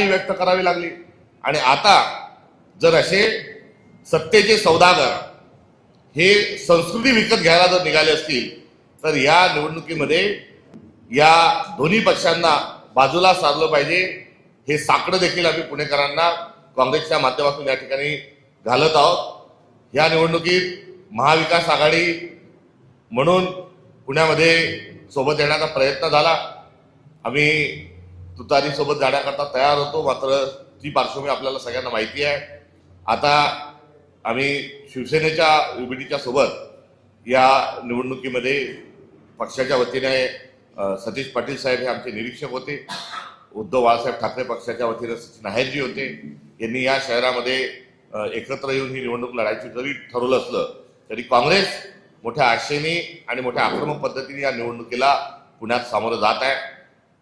वेदनाही व्यक्त करावी लागली। आणि आता जर असे सत्तेचे सौदागर हे संस्कृती विकत घ्यायला जर निघाले असतील तर या निवडणुकीमध्ये या दोन्ही पक्षांना बाजूला सारलं पाहिजे। हे साकडं देखील आम्ही पुणेकरांना काँग्रेसच्या माध्यमातून या ठिकाणी घालत आहोत। या निवडणुकीत महाविकास आघाडी म्हणून पुण्यामध्ये सोबत येण्याचा प्रयत्न झाला। आम्ही तुतारी सोबत जाण्याकरता तयार होतो, मात्र ती पार्श्वभूमी आपल्याला सगळ्यांना माहिती आहे। आता आम्ही शिवसेनेच्या युबीटीच्या सोबत या निवडणुकीमध्ये पक्षाच्या वतीने सतीश पाटील साहेब हे आमचे निरीक्षक होते, उद्धव बाळासाहेब ठाकरे पक्षाच्या वतीने सचिन आहेरजी होते। यांनी या शहरामध्ये एकत्र येऊन ही निवडणूक लढायची जरी ठरवलं असलं तरी काँग्रेस मोठ्या आशेने आणि मोठ्या आक्रमक पद्धतीने या निवडणुकीला पुण्यात सामोरं जात आहे।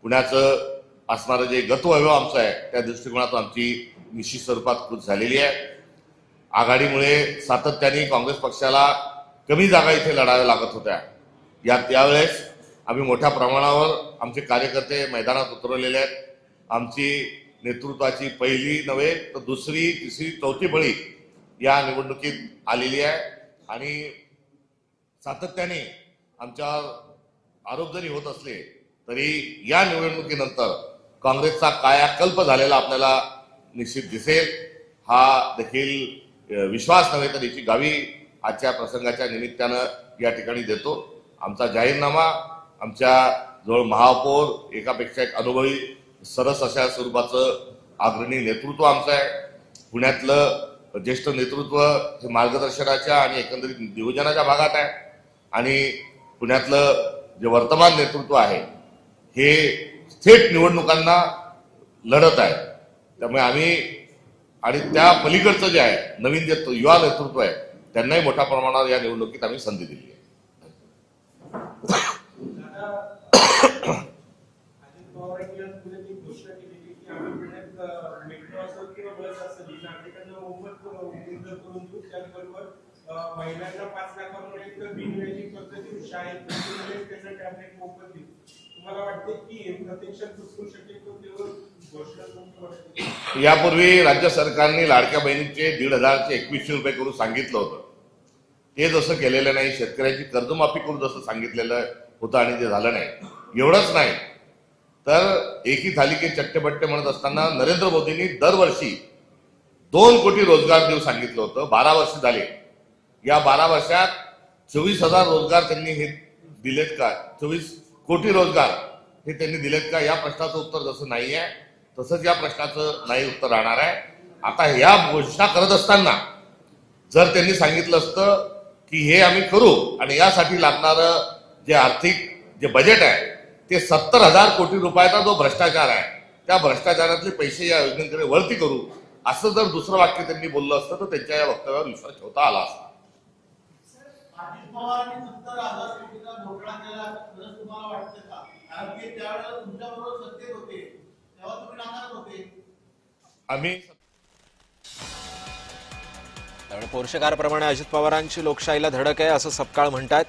पुण्याचं असणारं जे गतवैभव आमचं आहे त्या दृष्टिकोनातून आमची निश्चित स्वरूपात खुश झालेली आहे। आघाडीमुळे सातत्याने काँग्रेस पक्षाला कमी जागा इथे लढाव्या लागत होत्या। त्यावेळेस आम्ही मोठ्या प्रमाणावर आमचे कार्यकर्ते मैदानात उतरवलेले आहेत। आमची नेतृत्वाची पहिली नव्हे तर दुसरी तिसरी चौथी फळी या निवडणुकीत आलेली आहे आणि सातत्याने आमच्यावर आरोप जरी होत असले तरी या निवडणुकीनंतर काँग्रेसचा कायाकल्प झालेला आपल्याला निश्चित दिसेल। हा देखील विश्वास नव्हे तर याची गावी आजच्या प्रसंगाच्या निमित्तानं या ठिकाणी देतो। आमचा जाहीरनामा, आमच्या जवळ महापौर एकापेक्षा एक अनुभवी सरस अशा स्वरूपाचं अग्रणी नेतृत्व आमचं आहे। पुण्यातलं ज्येष्ठ नेतृत्व हे मार्गदर्शनाच्या आणि एकंदरीत नियोजनाच्या भागात आहे आणि पुण्यातलं जे वर्तमान नेतृत्व आहे हे थेट निवडणुकांना लढत आहे। त्यामुळे आम्ही आणि त्या पलीकडचं जे आहे नवीन जे युवा नेतृत्व आहे त्यांनाही मोठ्या प्रमाणावर या निवडणुकीत आम्ही संधी दिली आहे। महिलांना 5 लाखांवर एक बिनव्याजी पद्धतीने शाळेत त्यांना टॅबलेट मोफत दिली। तुम्हाला वाटते की प्रत्यक्षात घुसू शकेल तो घोषणा? यापूर्वी राज्य सरकारने लाडक्या बहिणीचे 1,500 चे 2100 रुपये करून सांगितलं होतं, ते जसं केलेलं नाही। शेतकऱ्याची कर्जमाफी करून जसं सांगितलेलं होतं आणि ते झालं नाही। एवढंच नाही तर एकी थाली के चट्टेबट्टे म्हणत असताना नरेंद्र मोदींनी दरवर्षी 2 कोटी रोजगार देऊ सांगितलं होतं। 12 वर्ष झाले, या 12 वर्षात 24,000 रोजगार त्यांनी हे दिलेत का? 24 कोटी रोजगार हे त्यांनी दिलेत का? या प्रश्नाचं उत्तर जसं नाही आहे तसंच या प्रश्नाचं नाही उत्तर राहणार आहे। आता या घोषणा करत असताना जर त्यांनी सांगितलं असतं की हे आम्ही करू आणि यासाठी लागणारं जे आर्थिक जे बजेट आहे ते 70,000 कोटी रुपयाचा जो भ्रष्टाचार आहे त्या भ्रष्टाचारातले पैसे या योजनेकडे वळती करू, असं जर दुसरं वाक्य त्यांनी बोललं असतं तर त्यांच्या या वक्तव्यावर विश्वास ठेवता आला असता। आम्ही त्यामुळे पोर्शेकारप्रमाणे अजित पवारांची लोकशाहीला धडक आहे असं सपकाळ म्हणतात।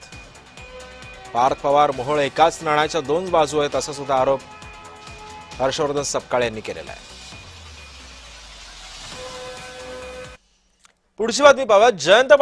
पार्थ पवार मोहोळ एकाच नाण्याच्या 2 बाजू आहेत असा सुद्धा आरोप हर्षवर्धन सपकाळ यांनी केलेला आहे। पुढची बातमी पाहूया। जयंत